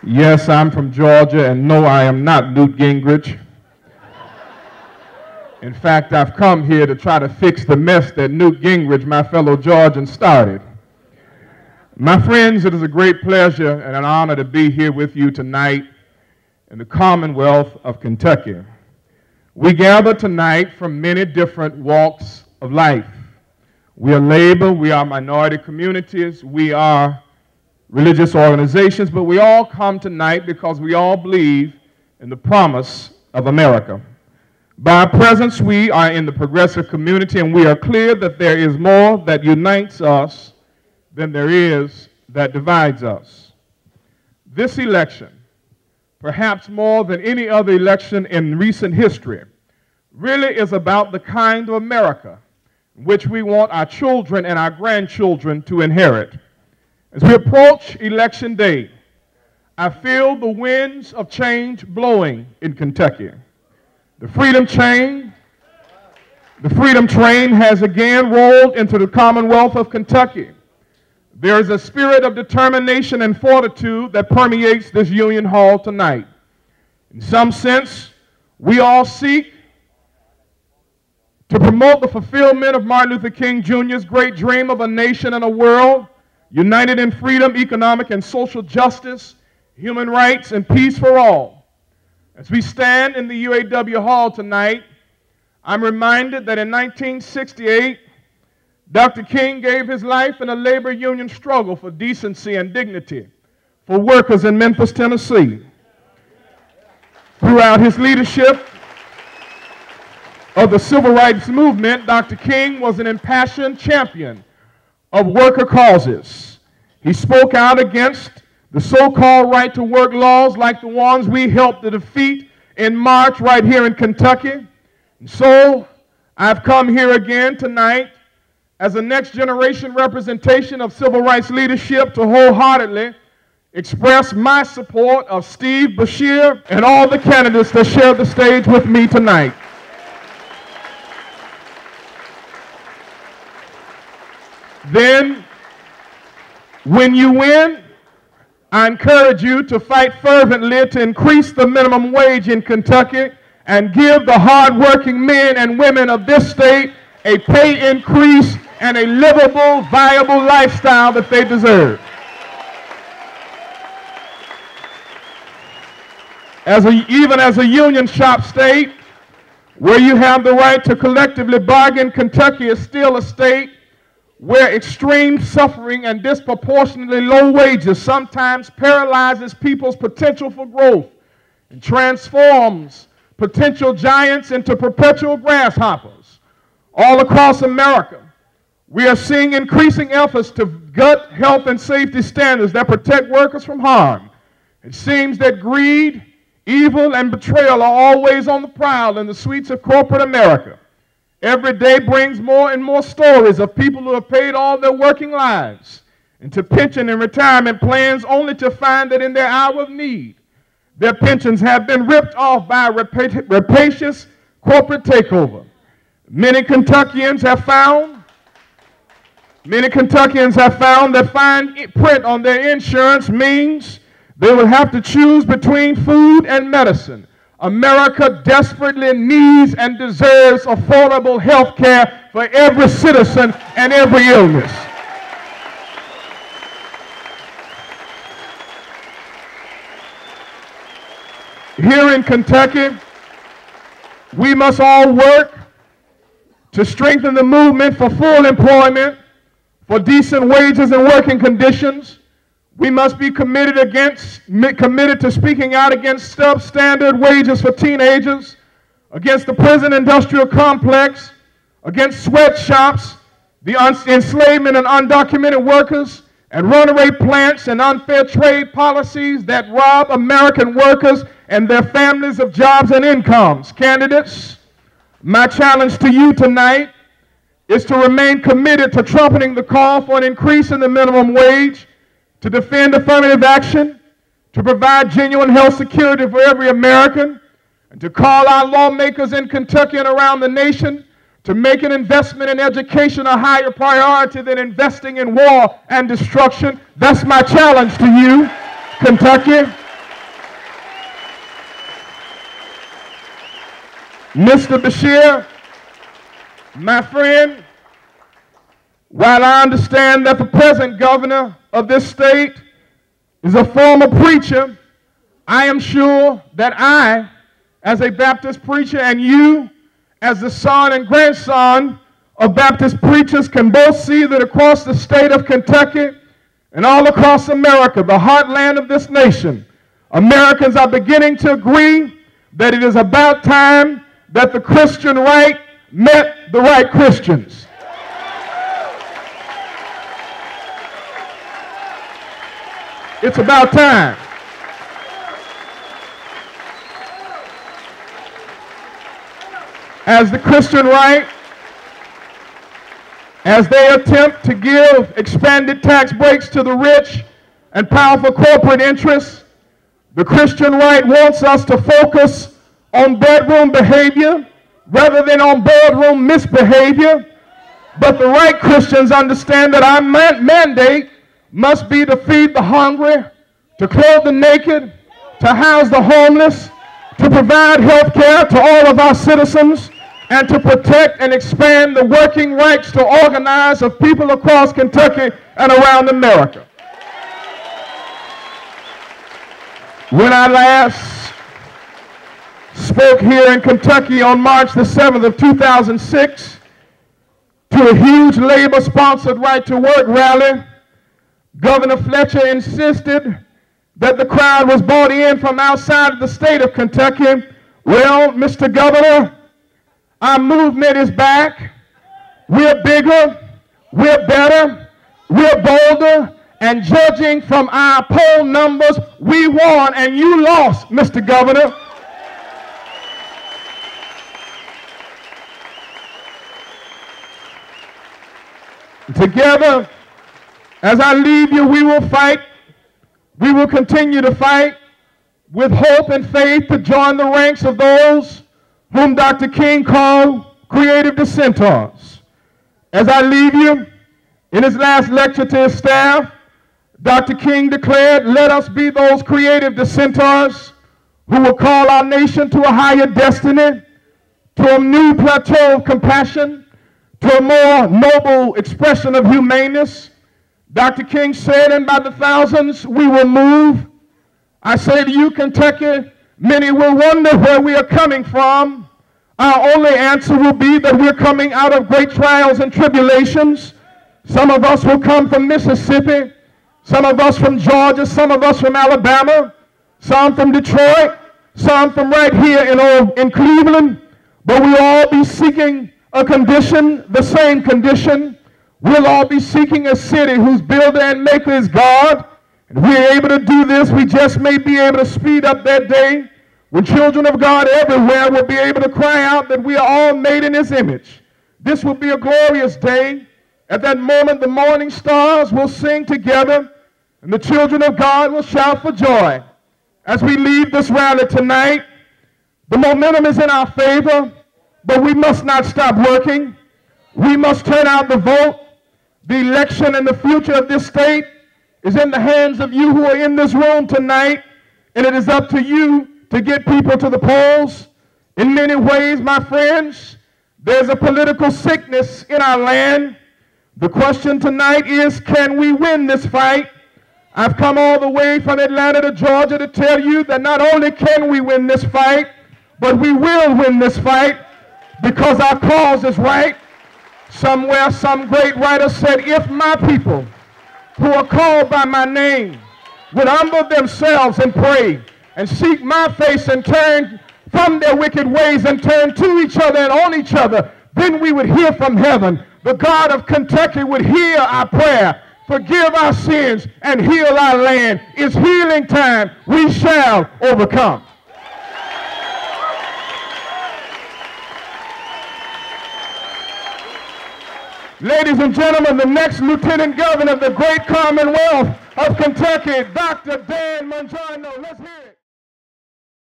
Yes, I'm from Georgia, and no, I am not Newt Gingrich. In fact, I've come here to try to fix the mess that Newt Gingrich, my fellow Georgian, started. My friends, it is a great pleasure and an honor to be here with you tonight in the Commonwealth of Kentucky. We gather tonight from many different walks of life. We are labor, we are minority communities, we are religious organizations, but we all come tonight because we all believe in the promise of America. By our presence, we are in the progressive community, and we are clear that there is more that unites us than there is that divides us. This election, perhaps more than any other election in recent history, really is about the kind of America which we want our children and our grandchildren to inherit. As we approach Election Day, I feel the winds of change blowing in Kentucky. The freedom train has again rolled into the Commonwealth of Kentucky. There is a spirit of determination and fortitude that permeates this Union Hall tonight. In some sense, we all seek to promote the fulfillment of Martin Luther King Jr.'s great dream of a nation and a world united in freedom, economic and social justice, human rights, and peace for all. As we stand in the UAW Hall tonight, I'm reminded that in 1968, Dr. King gave his life in a labor union struggle for decency and dignity for workers in Memphis, Tennessee. Throughout his leadership of the civil rights movement, Dr. King was an impassioned champion of worker causes. He spoke out against the so-called right-to-work laws like the ones we helped to defeat in March right here in Kentucky. And so I've come here again tonight as a next-generation representation of civil rights leadership to wholeheartedly express my support of Steve Beshear and all the candidates that share the stage with me tonight. Then, when you win, I encourage you to fight fervently to increase the minimum wage in Kentucky and give the hardworking men and women of this state a pay increase and a livable, viable lifestyle that they deserve. Even as a union shop state, where you have the right to collectively bargain, Kentucky is still a state where extreme suffering and disproportionately low wages sometimes paralyzes people's potential for growth and transforms potential giants into perpetual grasshoppers. All across America, we are seeing increasing efforts to gut health and safety standards that protect workers from harm. It seems that greed, evil, and betrayal are always on the prowl in the suites of corporate America. Every day brings more and more stories of people who have paid all their working lives into pension and retirement plans only to find that in their hour of need, their pensions have been ripped off by a rapacious corporate takeover. Many Kentuckians have found that fine print on their insurance means they will have to choose between food and medicine. America desperately needs and deserves affordable health care for every citizen and every illness. Here in Kentucky, we must all work to strengthen the movement for full employment, for decent wages and working conditions. We must be committed to speaking out against substandard wages for teenagers, against the prison industrial complex, against sweatshops, the enslavement of undocumented workers, and runaway plants and unfair trade policies that rob American workers and their families of jobs and incomes. Candidates, my challenge to you tonight is to remain committed to trumpeting the call for an increase in the minimum wage, to defend affirmative action, to provide genuine health security for every American, and to call our lawmakers in Kentucky and around the nation to make an investment in education a higher priority than investing in war and destruction. That's my challenge to you, Kentucky. Mr. Bashir, my friend, while I understand that the present governor of this state is a former preacher, I am sure that I, as a Baptist preacher, and you, as the son and grandson of Baptist preachers, can both see that across the state of Kentucky and all across America, the heartland of this nation, Americans are beginning to agree that it is about time that the Christian right met the right Christians. It's about time. As the Christian right, as they attempt to give expanded tax breaks to the rich and powerful corporate interests, the Christian right wants us to focus on bedroom behavior rather than on boardroom misbehavior. But the right Christians understand that our mandate must be to feed the hungry, to clothe the naked, to house the homeless, to provide health care to all of our citizens, and to protect and expand the working rights to organize of people across Kentucky and around America. When I last spoke here in Kentucky on March the 7th of 2006 to a huge labor-sponsored right-to-work rally, Governor Fletcher insisted that the crowd was brought in from outside of the state of Kentucky. Well, Mr. Governor, our movement is back. We're bigger, we're better, we're bolder, and judging from our poll numbers, we won and you lost, Mr. Governor. Together, as I leave you, we will fight. We will continue to fight with hope and faith to join the ranks of those whom Dr. King called creative dissenters. As I leave you, in his last lecture to his staff, Dr. King declared, "Let us be those creative dissenters who will call our nation to a higher destiny, to a new plateau of compassion, to a more noble expression of humaneness." Dr. King said, "And by the thousands we will move." I say to you, Kentucky, many will wonder where we are coming from. Our only answer will be that we're coming out of great trials and tribulations. Some of us will come from Mississippi, some of us from Georgia, some of us from Alabama, some from Detroit, some from right here in Cleveland, but we'll all be seeking a condition, the same condition. We'll all be seeking a city whose builder and maker is God. And we're able to do this. We just may be able to speed up that day when children of God everywhere will be able to cry out that we are all made in his image. This will be a glorious day. At that moment, the morning stars will sing together, and the children of God will shout for joy. As we leave this rally tonight, the momentum is in our favor, but we must not stop working. We must turn out the vote. The election and the future of this state is in the hands of you who are in this room tonight, and it is up to you to get people to the polls. In many ways, my friends, there's a political sickness in our land. The question tonight is, can we win this fight? I've come all the way from Atlanta to Georgia to tell you that not only can we win this fight, but we will win this fight because our cause is right. Somewhere, some great writer said, if my people who are called by my name would humble themselves and pray and seek my face and turn from their wicked ways and turn to each other and on each other, then we would hear from heaven. The God of Kentucky would hear our prayer, forgive our sins, and heal our land. It's healing time. We shall overcome. Ladies and gentlemen, the next Lieutenant Governor of the great Commonwealth of Kentucky, Dr. Dan Monjano. Let's hear it.